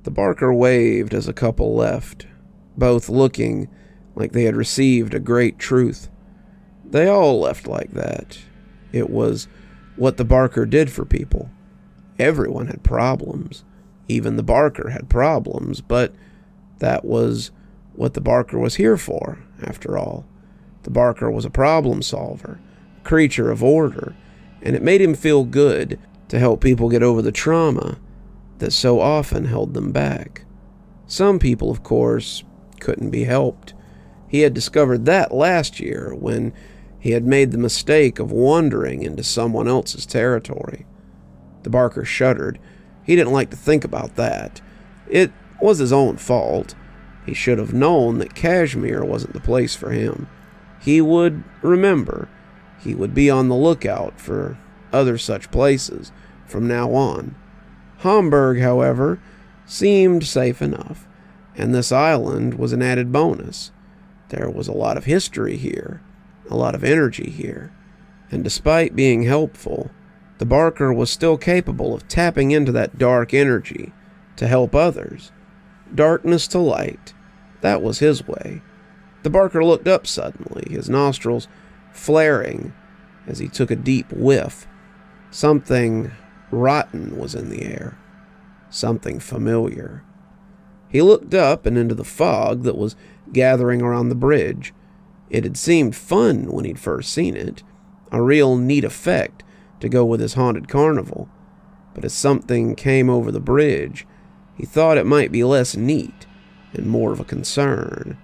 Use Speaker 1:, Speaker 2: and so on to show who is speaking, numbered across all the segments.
Speaker 1: The barker waved as a couple left, both looking like they had received a great truth. They all left like that. It was what the barker did for people. Everyone had problems. Even the barker had problems, but that was what the barker was here for, after all. The barker was a problem solver, a creature of order, and it made him feel good to help people get over the trauma that so often held them back. Some people, of course, couldn't be helped. He had discovered that last year when he had made the mistake of wandering into someone else's territory. The barker shuddered. He didn't like to think about that. It was his own fault. He should have known that Kashmir wasn't the place for him. He would remember. He would be on the lookout for other such places from now on. Hamburg, however, seemed safe enough, and this island was an added bonus. There was a lot of history here, a lot of energy here, and despite being helpful, the barker was still capable of tapping into that dark energy to help others. Darkness to light, that was his way. The barker looked up suddenly, his nostrils flaring as he took a deep whiff. Something rotten was in the air, something familiar. He looked up and into the fog that was gathering around the bridge. It had seemed fun when he'd first seen it, a real neat effect to go with his haunted carnival. But as something came over the bridge, he thought it might be less neat and more of a concern.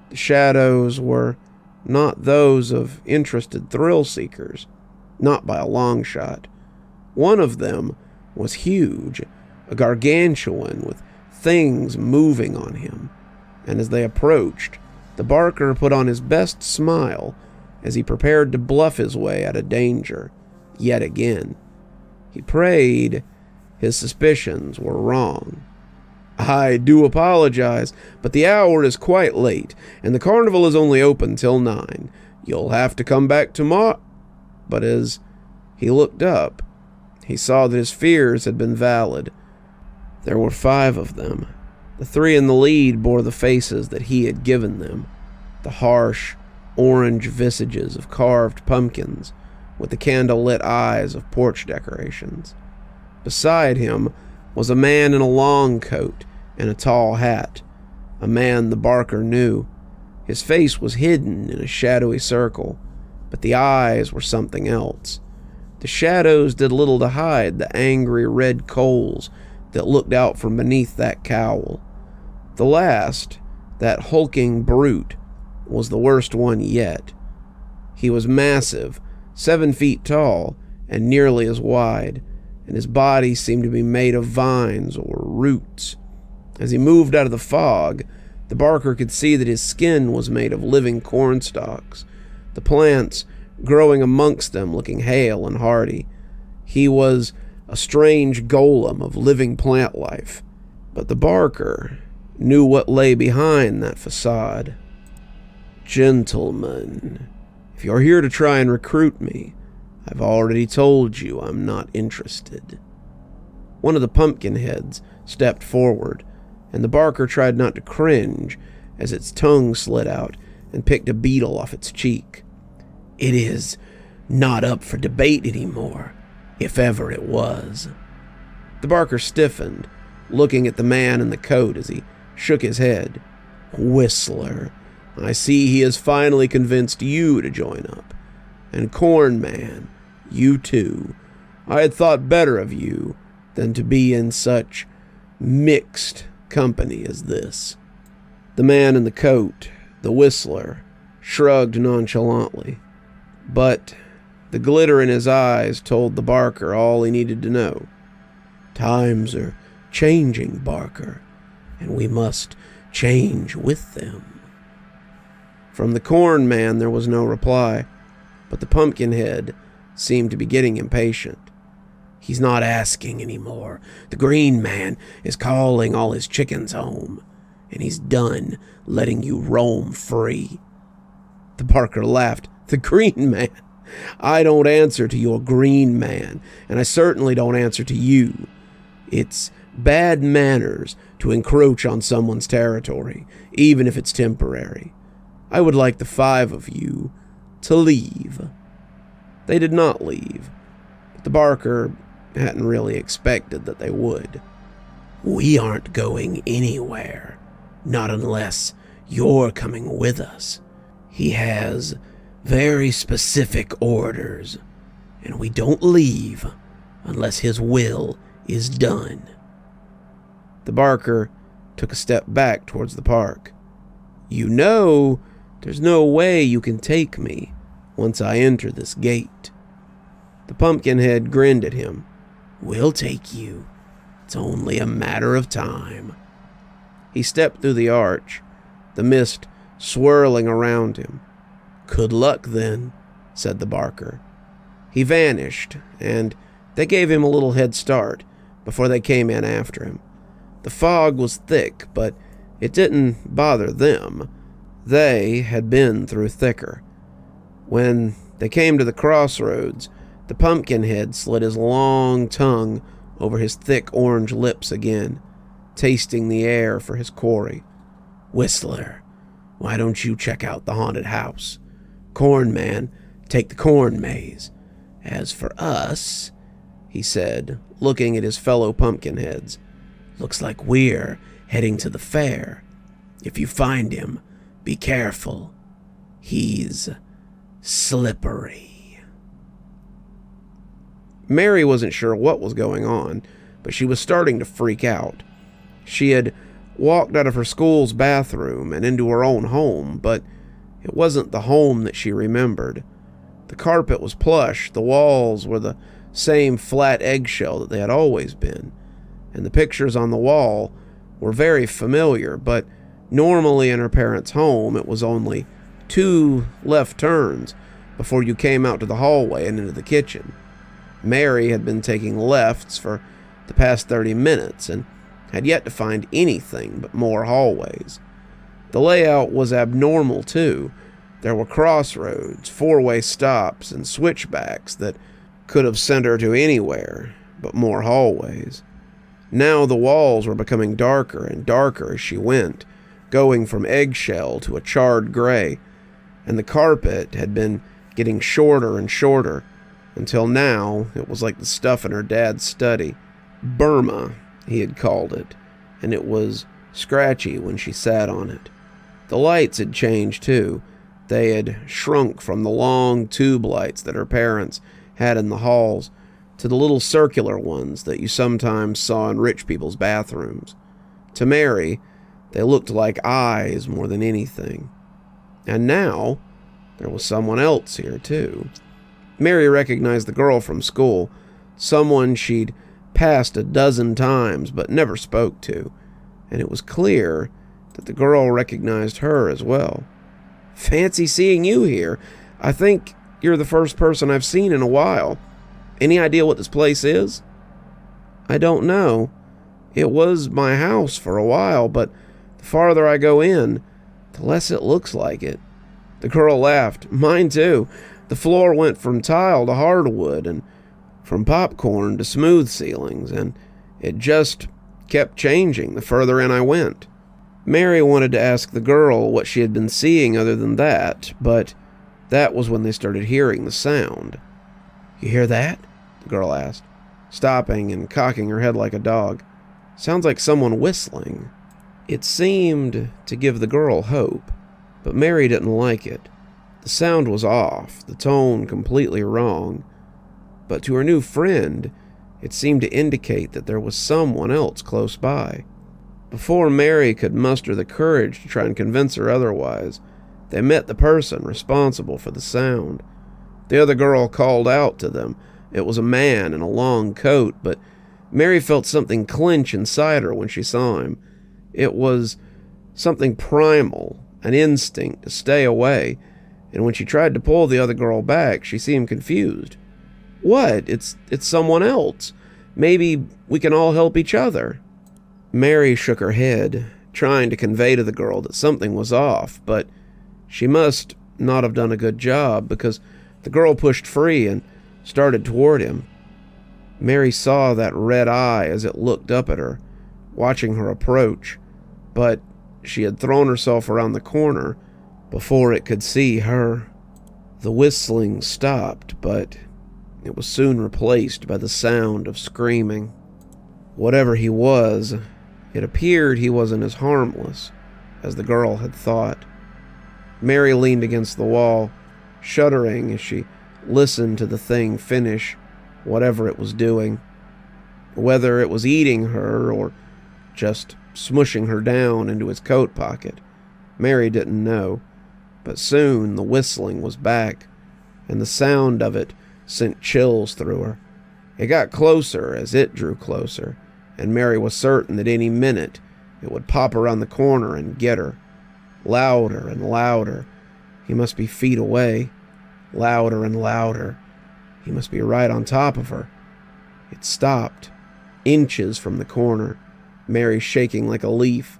Speaker 1: The shadows were not those of interested thrill seekers, not by a long shot. One of them was huge, a gargantuan with things moving on him, and as they approached, the barker put on his best smile as he prepared to bluff his way out of danger yet again. He prayed his suspicions were wrong. "I do apologize, but the hour is quite late, and the carnival is only open till 9. You'll have to come back tomorrow." But as he looked up, he saw that his fears had been valid. There were 5 of them. The 3 in the lead bore the faces that he had given them, the harsh, orange visages of carved pumpkins with the candle-lit eyes of porch decorations. Beside him was a man in a long coat and a tall hat, a man the barker knew. His face was hidden in a shadowy circle, but the eyes were something else. The shadows did little to hide the angry red coals that looked out from beneath that cowl. The last, that hulking brute, was the worst one yet. He was massive, 7 feet tall, and nearly as wide, and his body seemed to be made of vines or roots. As he moved out of the fog, the barker could see that his skin was made of living corn stalks, the plants growing amongst them looking hale and hardy. He was a strange golem of living plant life, but the barker knew what lay behind that facade. "Gentlemen, if you're here to try and recruit me, I've already told you I'm not interested." One of the pumpkin heads stepped forward, and the barker tried not to cringe as its tongue slid out and picked a beetle off its cheek. "It is not up for debate anymore, if ever it was." The barker stiffened, looking at the man in the coat as he shook his head. "Whistler, I see he has finally convinced you to join up. And Corn Man, you too. I had thought better of you than to be in such mixed company as this." The man in the coat, the Whistler, shrugged nonchalantly, but the glitter in his eyes told the barker all he needed to know. "Times are changing, Barker, and we must change with them." From the Corn Man there was no reply, but the Pumpkinhead seemed to be getting impatient. "He's not asking anymore. The Green Man is calling all his chickens home, and he's done letting you roam free." The barker laughed. "The Green Man? I don't answer to your Green Man, and I certainly don't answer to you. It's bad manners to encroach on someone's territory, even if it's temporary. I would like the 5 of you to leave." They did not leave, but the Barker hadn't really expected that they would. "We aren't going anywhere, not unless you're coming with us. He has very specific orders, and we don't leave unless his will is done." The Barker took a step back towards the park. "You know, there's no way you can take me once I enter this gate." The Pumpkinhead grinned at him. "We'll take you. It's only a matter of time." He stepped through the arch, the mist swirling around him. "Good luck, then," said the Barker. He vanished, and they gave him a little head start before they came in after him. The fog was thick, but it didn't bother them. They had been through thicker. When they came to the crossroads, the Pumpkinhead slid his long tongue over his thick orange lips again, tasting the air for his quarry. "Whistler, why don't you check out the haunted house? Corn Man, take the corn maze. As for us," he said, looking at his fellow Pumpkinheads, "looks like we're heading to the fair. If you find him, be careful. He's slippery." Mary wasn't sure what was going on, but she was starting to freak out. She had walked out of her school's bathroom and into her own home, but it wasn't the home that she remembered. The carpet was plush, the walls were the same flat eggshell that they had always been, and the pictures on the wall were very familiar, but normally in her parents' home it was only 2 left turns before you came out to the hallway and into the kitchen. Mary had been taking lefts for the past 30 minutes and had yet to find anything but more hallways. The layout was abnormal too. There were crossroads, 4-way stops, and switchbacks that could have sent her to anywhere but more hallways. Now the walls were becoming darker and darker as she went, going from eggshell to a charred gray, and the carpet had been getting shorter and shorter, until now it was like the stuff in her dad's study. Burma, he had called it, and it was scratchy when she sat on it. The lights had changed too. They had shrunk from the long tube lights that her parents had in the halls to the little circular ones that you sometimes saw in rich people's bathrooms. To Mary, they looked like eyes more than anything. And now, there was someone else here too. Mary recognized the girl from school, someone she'd passed a dozen times but never spoke to, and it was clear that the girl recognized her as well. "Fancy seeing you here. I think you're the first person I've seen in a while. Any idea what this place is?" "I don't know. It was my house for a while, but the farther I go in, the less it looks like it." The girl laughed. "Mine too. The floor went from tile to hardwood and from popcorn to smooth ceilings, and it just kept changing the further in I went." Mary wanted to ask the girl what she had been seeing other than that, but that was when they started hearing the sound. "You hear that?" the girl asked, stopping and cocking her head like a dog. "Sounds like someone whistling." It seemed to give the girl hope, but Mary didn't like it. The sound was off, the tone completely wrong, but to her new friend, it seemed to indicate that there was someone else close by. Before Mary could muster the courage to try and convince her otherwise, they met the person responsible for the sound. The other girl called out to them. It was a man in a long coat, but Mary felt something clench inside her when she saw him. It was something primal, an instinct to stay away, and when she tried to pull the other girl back, she seemed confused. "What? It's someone else. Maybe we can all help each other." Mary shook her head, trying to convey to the girl that something was off, but she must not have done a good job because the girl pushed free and started toward him. Mary saw that red eye as it looked up at her, watching her approach, but she had thrown herself around the corner before it could see her. The whistling stopped, but it was soon replaced by the sound of screaming. Whatever he was, it appeared he wasn't as harmless as the girl had thought. Mary leaned against the wall, shuddering as she listened to the thing finish whatever it was doing. Whether it was eating her or just smushing her down into his coat pocket, Mary didn't know, but soon the whistling was back, and the sound of it sent chills through her. It got closer as it drew closer, and Mary was certain that any minute it would pop around the corner and get her. Louder and louder. He must be feet away. Louder and louder. He must be right on top of her. It stopped, inches from the corner, Mary shaking like a leaf,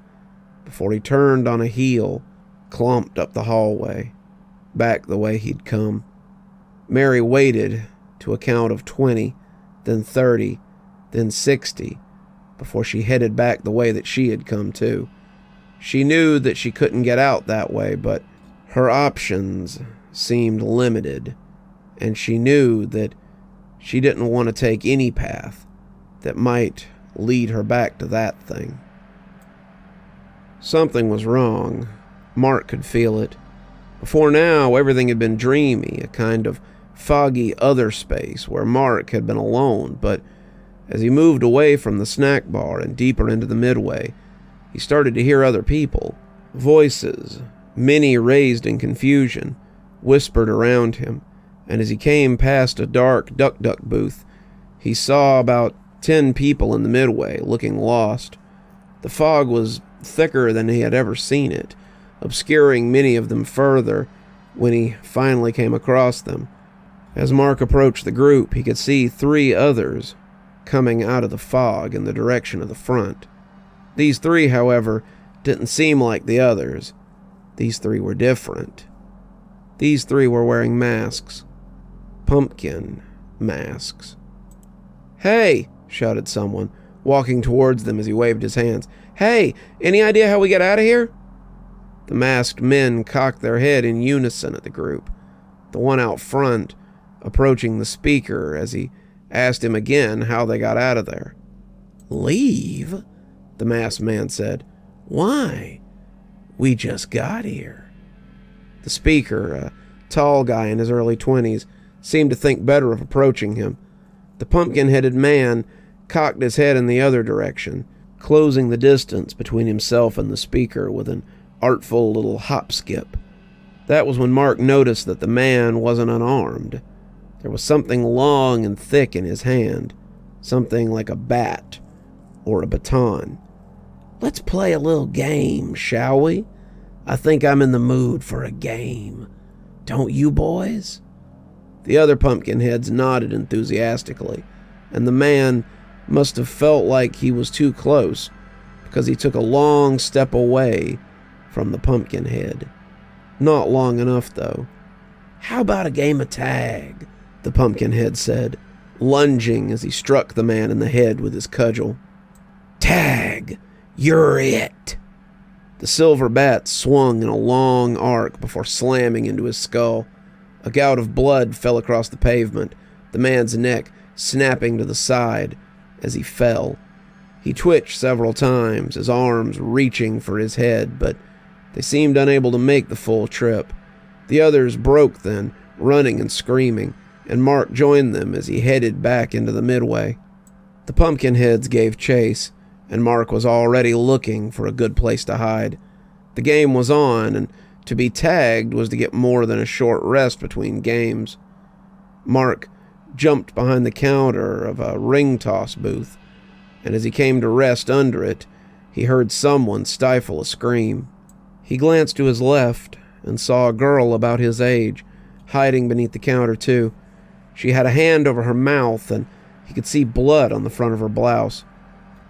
Speaker 1: before he turned on a heel, clomped up the hallway, back the way he'd come. Mary waited to a count of 20, then 30, then 60, before she headed back the way that she had come too. She knew that she couldn't get out that way, but her options seemed limited, and she knew that she didn't want to take any path that might lead her back to that thing. Something was wrong. Mark could feel it. Before now, everything had been dreamy, a kind of foggy other space where Mark had been alone, but as he moved away from the snack bar and deeper into the midway, he started to hear other people. Voices, many raised in confusion, whispered around him, and as he came past a dark duck booth, he saw about 10 people in the midway, looking lost. The fog was thicker than he had ever seen it, obscuring many of them further when he finally came across them. As Mark approached the group, he could see 3 others coming out of the fog in the direction of the front. These 3, however, didn't seem like the others. These 3 were different. These 3 were wearing masks. Pumpkin masks. "Hey!" shouted someone, walking towards them as he waved his hands. "Hey! Any idea how we get out of here?" The masked men cocked their head in unison at the group. The one out front approaching the speaker as he asked him again how they got out of there. "Leave?" the masked man said. "Why? We just got here." The speaker, a tall guy in his early 20s, seemed to think better of approaching him. The pumpkin-headed man cocked his head in the other direction, closing the distance between himself and the speaker with an artful little hop-skip. That was when Mark noticed that the man wasn't unarmed. There was something long and thick in his hand, something like a bat or a baton. "Let's play a little game, shall we? I think I'm in the mood for a game. Don't you, boys?" The other pumpkin heads nodded enthusiastically, and the man must have felt like he was too close, because he took a long step away from the pumpkin head. Not long enough, though. "How about a game of tag?" the pumpkin head said, lunging as he struck the man in the head with his cudgel. "Tag! You're it!" The silver bat swung in a long arc before slamming into his skull. A gout of blood fell across the pavement, the man's neck snapping to the side as he fell. He twitched several times, his arms reaching for his head, but they seemed unable to make the full trip. The others broke then, running and screaming, and Mark joined them as he headed back into the midway. The pumpkin heads gave chase, and Mark was already looking for a good place to hide. The game was on, and to be tagged was to get more than a short rest between games. Mark jumped behind the counter of a ring toss booth, and as he came to rest under it, he heard someone stifle a scream. He glanced to his left and saw a girl about his age, hiding beneath the counter too. She had a hand over her mouth, and he could see blood on the front of her blouse.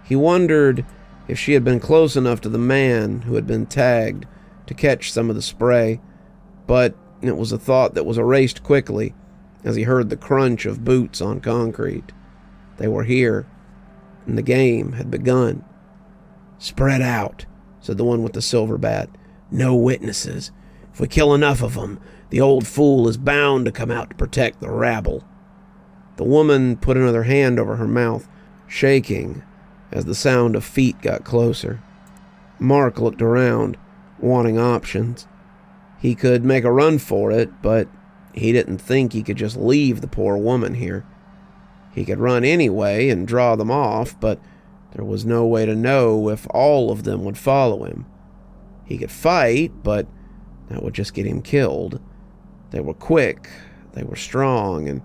Speaker 1: He wondered if she had been close enough to the man who had been tagged to catch some of the spray, but it was a thought that was erased quickly as he heard the crunch of boots on concrete. They were here, and the game had begun. "Spread out," said the one with the silver bat. "No witnesses. If we kill enough of them, the old fool is bound to come out to protect the rabble." The woman put another hand over her mouth, shaking as the sound of feet got closer. Mark looked around, wanting options. He could make a run for it, but he didn't think he could just leave the poor woman here. He could run anyway and draw them off, but there was no way to know if all of them would follow him. He could fight, but that would just get him killed. They were quick, they were strong, and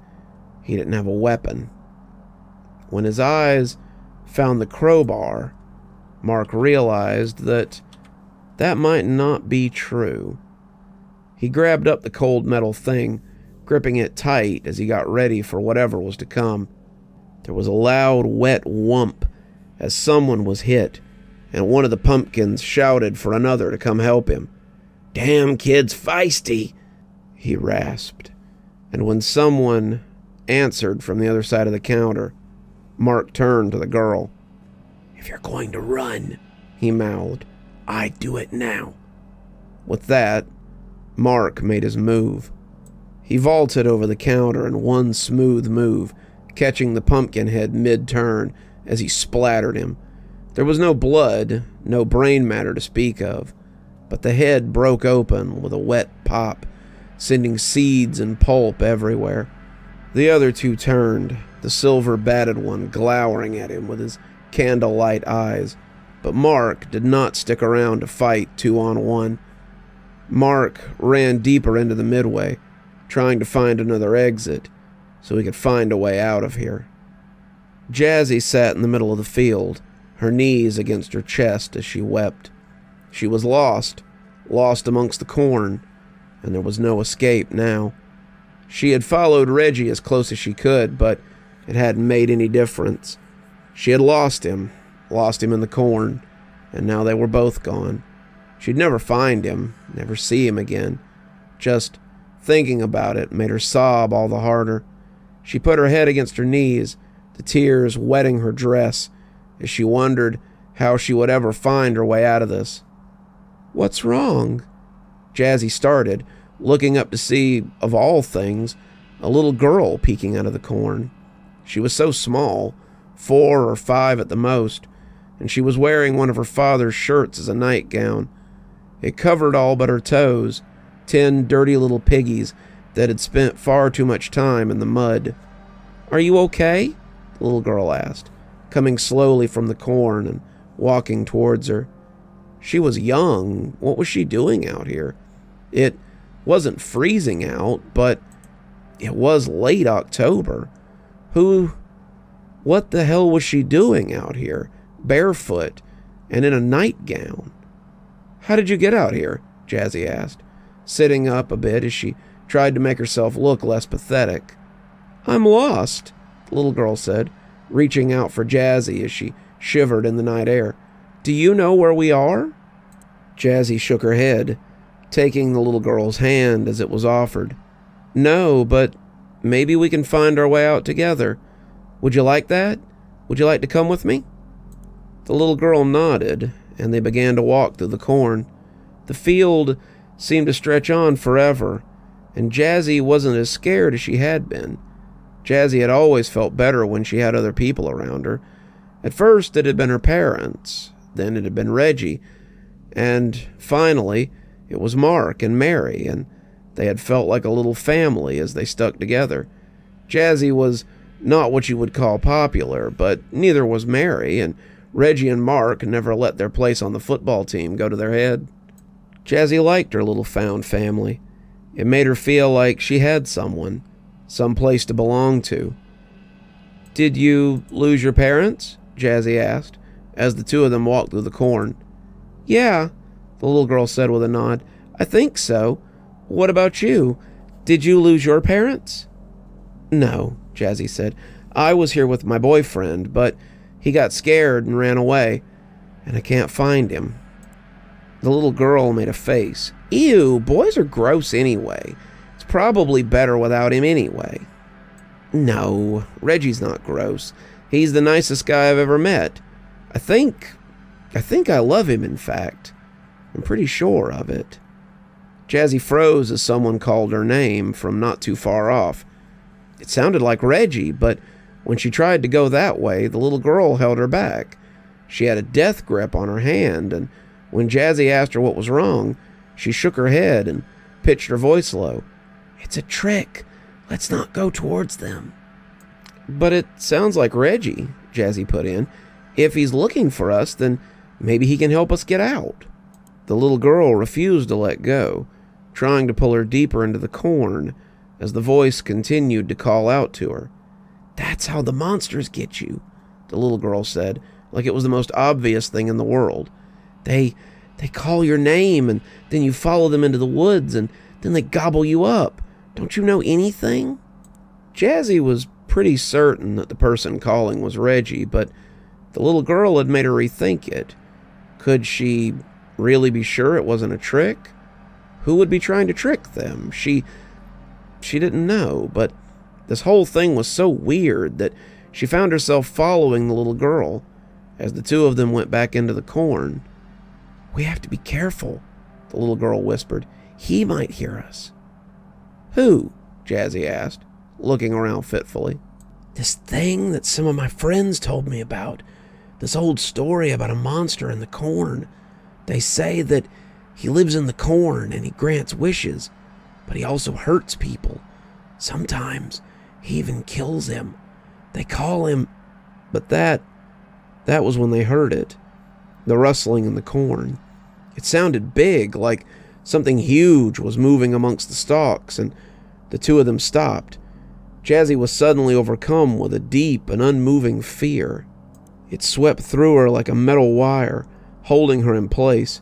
Speaker 1: he didn't have a weapon. When his eyes found the crowbar, Mark realized that might not be true. He grabbed up the cold metal thing, gripping it tight as he got ready for whatever was to come. There was a loud, wet whump as someone was hit, and one of the pumpkins shouted for another to come help him. "Damn kid's feisty," he rasped. And when someone answered from the other side of the counter, Mark turned to the girl. "If you're going to run," he mouthed, "I'd do it now." With that, Mark made his move. He vaulted over the counter in one smooth move, catching the pumpkin head mid-turn as he splattered him. There was no blood, no brain matter to speak of, but the head broke open with a wet pop, sending seeds and pulp everywhere. The other two turned, the silver-batted one glowering at him with his candlelight eyes, but Mark did not stick around to fight 2-on-1. Mark ran deeper into the midway, trying to find another exit so he could find a way out of here. Jazzy sat in the middle of the field, her knees against her chest as she wept. She was lost amongst the corn, and there was no escape now. She had followed Reggie as close as she could, but it hadn't made any difference. She had lost him in the corn, and now they were both gone. She'd never find him, never see him again. Just thinking about it made her sob all the harder. She put her head against her knees, the tears wetting her dress, as she wondered how she would ever find her way out of this. "What's wrong?" Jazzy started, looking up to see, of all things, a little girl peeking out of the corn. She was so small, 4 or 5 at the most, and she was wearing one of her father's shirts as a nightgown. It covered all but her toes, 10 dirty little piggies that had spent far too much time in the mud. "Are you okay?" the little girl asked, coming slowly from the corn and walking towards her. She was young. What was she doing out here? It wasn't freezing out, but it was late October. What the hell was she doing out here, barefoot and in a nightgown? "How did you get out here?" Jazzy asked, sitting up a bit as she tried to make herself look less pathetic. "I'm lost," the little girl said, reaching out for Jazzy as she shivered in the night air. "Do you know where we are?" Jazzy shook her head, taking the little girl's hand as it was offered. "No, but maybe we can find our way out together. Would you like that? Would you like to come with me?" The little girl nodded, and they began to walk through the corn. The field seemed to stretch on forever, and Jazzy wasn't as scared as she had been. Jazzy had always felt better when she had other people around her. At first it had been her parents, then it had been Reggie, and finally it was Mark and Mary, and they had felt like a little family as they stuck together. Jazzy was not what you would call popular, but neither was Mary, and Reggie and Mark never let their place on the football team go to their head. Jazzy liked her little found family. It made her feel like she had someone, some place to belong to. "Did you lose your parents?" Jazzy asked, as the two of them walked through the corn. "Yeah," the little girl said with a nod. "I think so. What about you? Did you lose your parents?" "No," Jazzy said. "I was here with my boyfriend, but he got scared and ran away, and I can't find him." The little girl made a face. "Ew, boys are gross anyway. It's probably better without him anyway." "No, Reggie's not gross. He's the nicest guy I've ever met. I think I think I love him, in fact. I'm pretty sure of it." Jazzy froze as someone called her name from not too far off. It sounded like Reggie, but when she tried to go that way, the little girl held her back. She had a death grip on her hand, and when Jazzy asked her what was wrong, she shook her head and pitched her voice low. "It's a trick. Let's not go towards them." "But it sounds like Reggie," Jazzy put in. "If he's looking for us, then maybe he can help us get out." The little girl refused to let go, trying to pull her deeper into the corn as the voice continued to call out to her. "That's how the monsters get you," the little girl said, like it was the most obvious thing in the world. They call your name, and then you follow them into the woods, and then they gobble you up. Don't you know anything?" Jazzy was pretty certain that the person calling was Reggie, but the little girl had made her rethink it. Could she really be sure it wasn't a trick? Who would be trying to trick them? She didn't know, but this whole thing was so weird that she found herself following the little girl as the two of them went back into the corn. "We have to be careful," the little girl whispered. "He might hear us." "Who?" Jazzy asked, looking around fitfully. "This thing that some of my friends told me about. This old story about a monster in the corn. They say that he lives in the corn and he grants wishes, but he also hurts people. Sometimes he even kills them. They call him..." But that was when they heard it. The rustling in the corn. It sounded big, like something huge was moving amongst the stalks, and the two of them stopped. Jazzy was suddenly overcome with a deep and unmoving fear. It swept through her like a metal wire, holding her in place.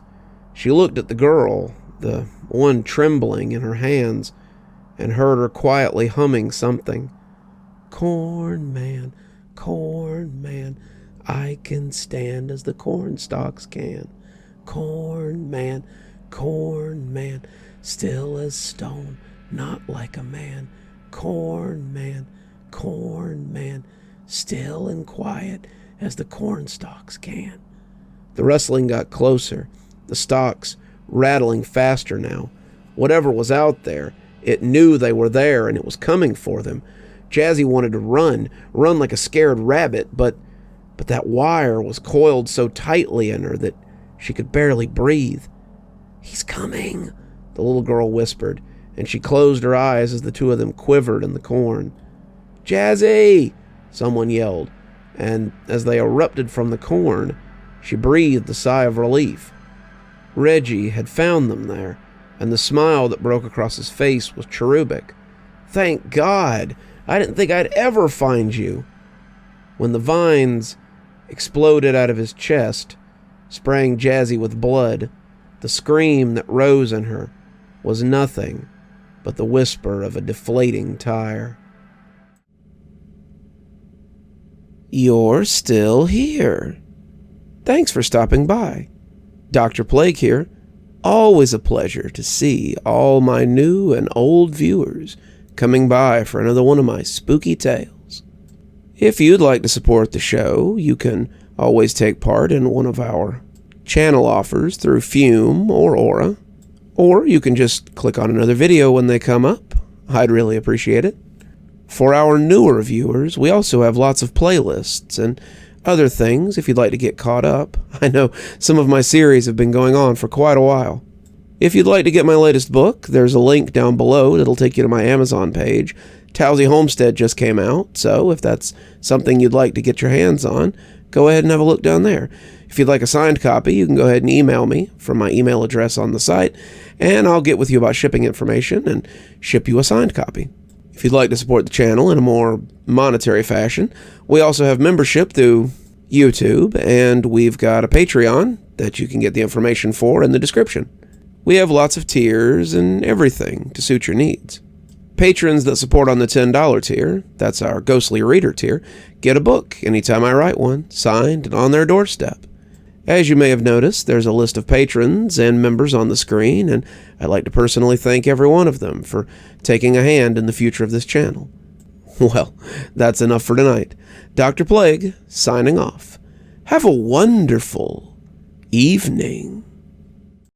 Speaker 1: She looked at the girl, the one trembling in her hands, and heard her quietly humming something. "Corn man, I can stand as the corn stalks can. Corn man, still as stone, not like a man. Corn man, still and quiet as the corn stalks can." The rustling got closer, the stalks rattling faster now. Whatever was out there, it knew they were there and it was coming for them. Jazzy wanted to run like a scared rabbit, but that wire was coiled so tightly in her that she could barely breathe. "He's coming," the little girl whispered, and she closed her eyes as the two of them quivered in the corn. "Jazzy!" someone yelled, and as they erupted from the corn, she breathed a sigh of relief. Reggie had found them there, and the smile that broke across his face was cherubic. "Thank God! I didn't think I'd ever find you." When the vines exploded out of his chest, spraying Jazzy with blood, the scream that rose in her was nothing but the whisper of a deflating tire. "You're still here. Thanks for stopping by. Dr. Plague here. Always a pleasure to see all my new and old viewers coming by for another one of my spooky tales. If you'd like to support the show, you can always take part in one of our channel offers through Fume or Aura, or you can just click on another video when they come up. I'd really appreciate it. For our newer viewers, we also have lots of playlists and other things if you'd like to get caught up. I know some of my series have been going on for quite a while. If you'd like to get my latest book, there's a link down below that'll take you to my Amazon page. Towesey Homestead just came out, so if that's something you'd like to get your hands on, go ahead and have a look down there. If you'd like a signed copy, you can go ahead and email me from my email address on the site, and I'll get with you about shipping information and ship you a signed copy. If you'd like to support the channel in a more monetary fashion, we also have membership through YouTube, and we've got a Patreon that you can get the information for in the description. We have lots of tiers and everything to suit your needs. Patrons that support on the $10 tier, that's our Ghostly Reader tier, get a book anytime I write one, signed and on their doorstep. As you may have noticed, there's a list of patrons and members on the screen, and I'd like to personally thank every one of them for taking a hand in the future of this channel. Well, that's enough for tonight. Dr. Plague, signing off. Have a wonderful evening.